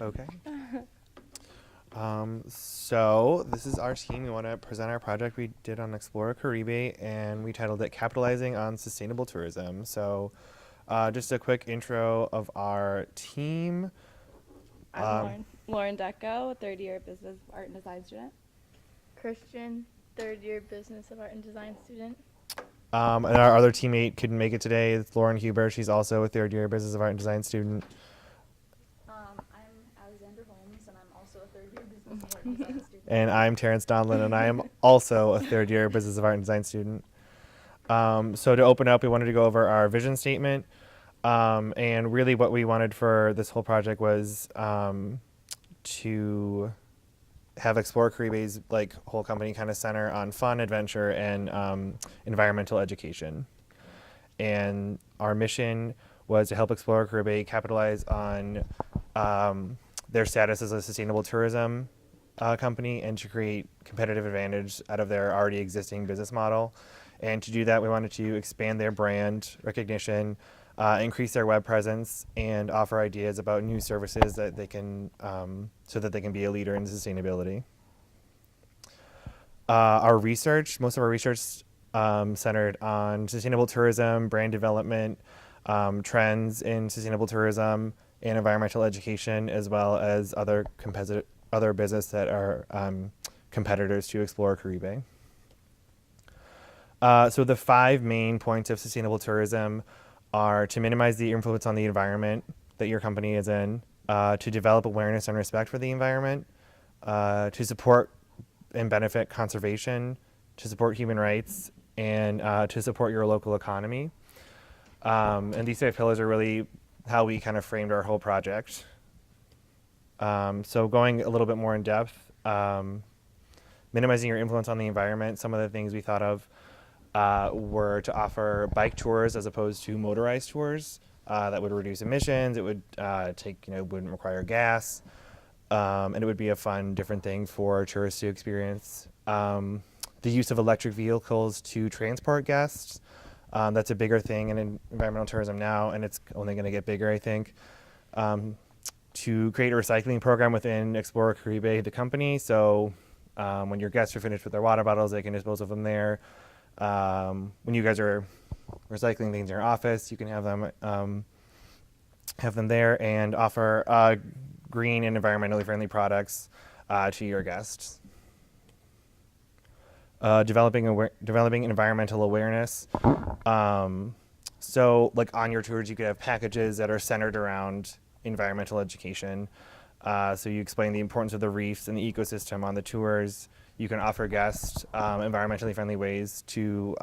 Okay. So this is our team. We want to present our project we did on Explora Caribe, and we titled it Capitalizing on Sustainable Tourism. So just a quick intro of our team. I'm Lauren Decco, third-year Business, Art, and Design student. Christian, third-year Business of Art and Design student. And our other teammate couldn't make it today. It's Lauren Huber. She's also a third-year Business of Art and Design student. I'm Alexander Holmes, and I'm also a third-year Business of Art and Design student. And I'm Terrence Donlin, and I am also a third-year Business of Art and Design student. So to open up, we wanted to go over our vision statement. And really what we wanted for this whole project was to have Explora Caribe's whole company kind of center on fun, adventure, and environmental education. And our mission was to help Explora Caribe capitalize on their status as a sustainable tourism company and to create competitive advantage out of their already existing business model. And to do that, we wanted to expand their brand recognition, increase their web presence, and offer ideas about new services that they can, so that they can be a leader in sustainability. Most of our research centered on sustainable tourism, brand development, trends in sustainable tourism, and environmental education, as well as other business that are competitors to Explora Caribe. So the 5 main points of sustainable tourism are to minimize the influence on the environment that your company is in, to develop awareness and respect for the environment, to support and benefit conservation, to support human rights, and to support your local economy. And these 5 pillars are really how we kind of framed our whole project. So going a little bit more in depth, minimizing your influence on the environment, some of the things we thought of were to offer bike tours as opposed to motorized tours. That would reduce emissions. It would wouldn't require gas, and it would be a fun, different thing for tourists to experience. The use of electric vehicles to transport guests. That's a bigger thing in environmental tourism now, and it's only going to get bigger, I think. To create a recycling program within Explora Caribe, the company, so when your guests are finished with their water bottles, they can dispose of them there. When you guys are recycling things in your office, you can have them there, and offer green and environmentally friendly products to your guests. Developing environmental awareness. So on your tours, you could have packages that are centered around environmental education. So you explain the importance of the reefs and the ecosystem on the tours. You can offer guests environmentally friendly ways to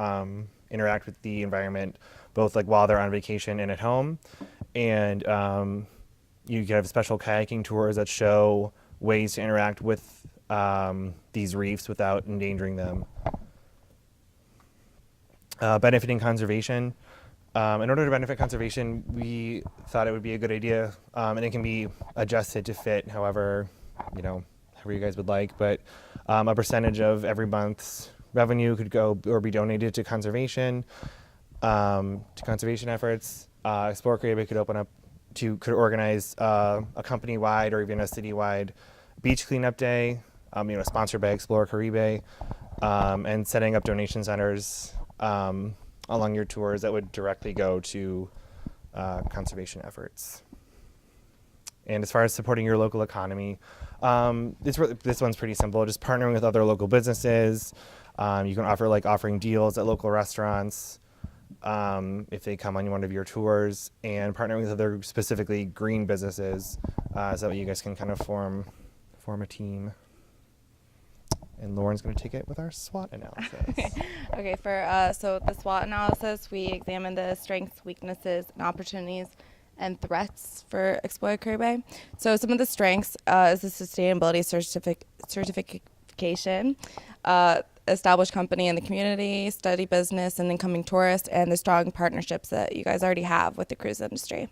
interact with the environment, both while they're on vacation and at home. And you can have special kayaking tours that show ways to interact with these reefs without endangering them. Benefiting conservation. In order to benefit conservation, we thought it would be a good idea, and it can be adjusted to fit however you guys would like, but a percentage of every month's revenue could go or be donated to conservation efforts. Explora Caribe could organize a company-wide or even a city-wide beach cleanup day, sponsored by Explora Caribe, and setting up donation centers along your tours that would directly go to conservation efforts. And as far as supporting your local economy, this one's pretty simple. Just partnering with other local businesses. You can offer offering deals at local restaurants if they come on one of your tours, and partnering with other specifically green businesses so that you guys can kind of form a team. And Lauren's going to take it with our SWOT analysis. Okay, so the SWOT analysis, we examined the strengths, weaknesses, and opportunities and threats for Explora Caribe. So some of the strengths is the sustainability certification, established company in the community, steady business and incoming tourists, and the strong partnerships that you guys already have with the cruise industry.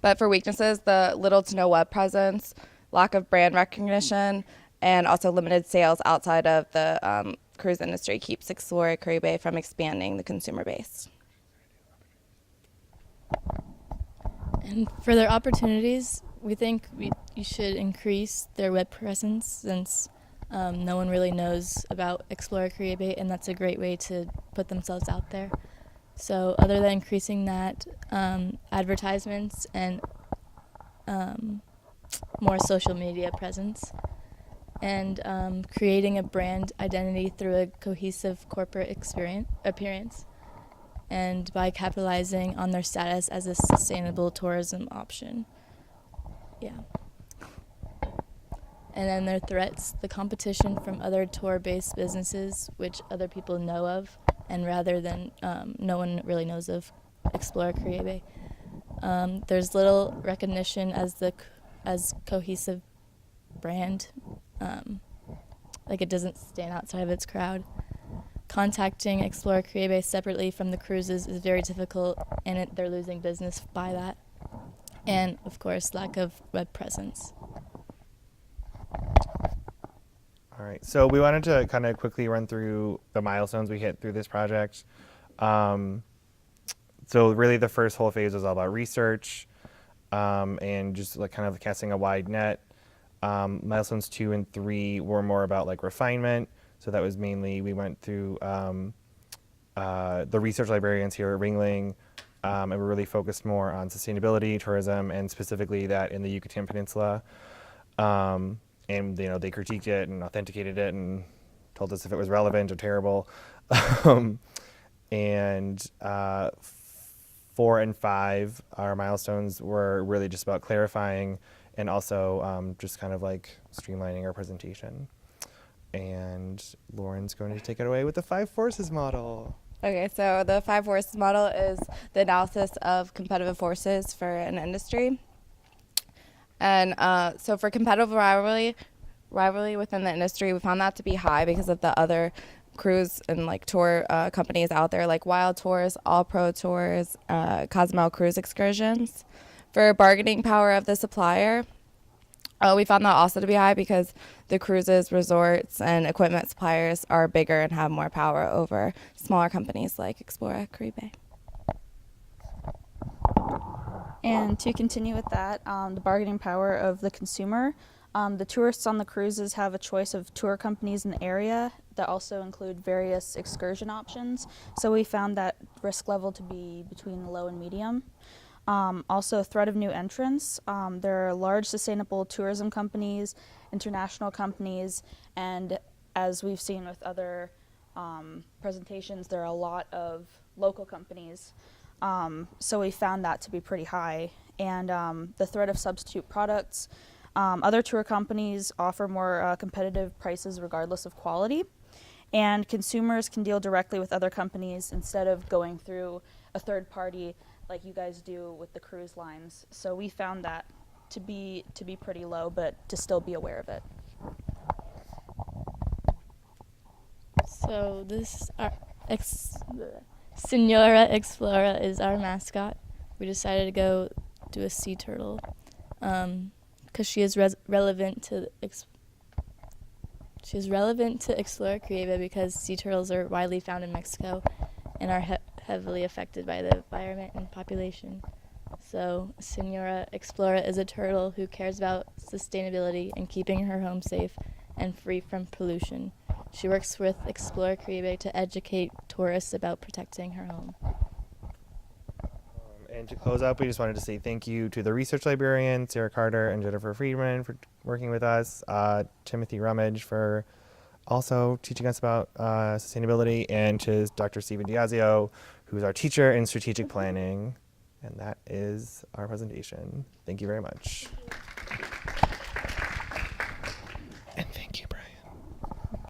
But for weaknesses, the little to no web presence, lack of brand recognition, and also limited sales outside of the cruise industry keeps Explora Caribe from expanding the consumer base. And for their opportunities, We think you should increase their web presence since no one really knows about Explora Caribe, and that's a great way to put themselves out there. So other than increasing that, advertisements and more social media presence, and creating a brand identity through a cohesive corporate appearance, and by capitalizing on their status as a sustainable tourism option. Yeah. And then their threats, the competition from other tour-based businesses, which other people know of, and rather than no one really knows of Explora Caribe. There's little recognition as cohesive brand. Like it doesn't stand outside of its crowd. Contacting Explora Caribe separately from the cruises is very difficult, and they're losing business by that. And of course, lack of web presence. All right, so we wanted to kind of quickly run through the milestones we hit through this project. So really the first whole phase was all about research and just like kind of casting a wide net. Milestones 2 and 3 were more about like refinement. So that was mainly, we went through the research librarians here at Ringling, and we really focused more on sustainability, tourism, and specifically that in the Yucatan Peninsula. And you know, they critiqued it and authenticated it and told us if it was relevant or terrible. And 4 and 5, our milestones were really just about clarifying and also just kind of like streamlining our presentation. And Lauren's going to take it away with the 5 forces model. Okay, so the 5 forces model is the analysis of competitive forces for an industry. And so for competitive rivalry within the industry, we found that to be high because of the other cruise and like tour companies out there, like Wild Tours, All Pro Tours, Cozumel Cruise Excursions. For bargaining power of the supplier, we found that also to be high because the cruises, resorts, and equipment suppliers are bigger and have more power over smaller companies like Explora Caribe. And to continue with that, the bargaining power of the consumer. The tourists on the cruises have a choice of tour companies in the area that also include various excursion options. So we found that risk level to be between low and medium. Also, threat of new entrants. There are large sustainable tourism companies, international companies, and as we've seen with other presentations, there are a lot of local companies. So we found that to be pretty high. And the threat of substitute products. Other tour companies offer more competitive prices regardless of quality. And consumers can deal directly with other companies instead of going through a third party like you guys do with the cruise lines. So we found that to be pretty low, but to still be aware of it. So Senora Explora is our mascot. We decided to go do a sea turtle because she is relevant to Explora Caribe because sea turtles are widely found in Mexico and are heavily affected by the environment and population. So Senora Explora is a turtle who cares about sustainability and keeping her home safe and free from pollution. She works with Explora Caribe to educate tourists about protecting her home. And to close up, we just wanted to say thank you to the research librarians, Sarah Carter and Jennifer Friedman, for working with us, Timothy Rummage for also teaching us about sustainability, and to Dr. Stephen Diazio, who's our teacher in strategic planning. And that is our presentation. Thank you very much.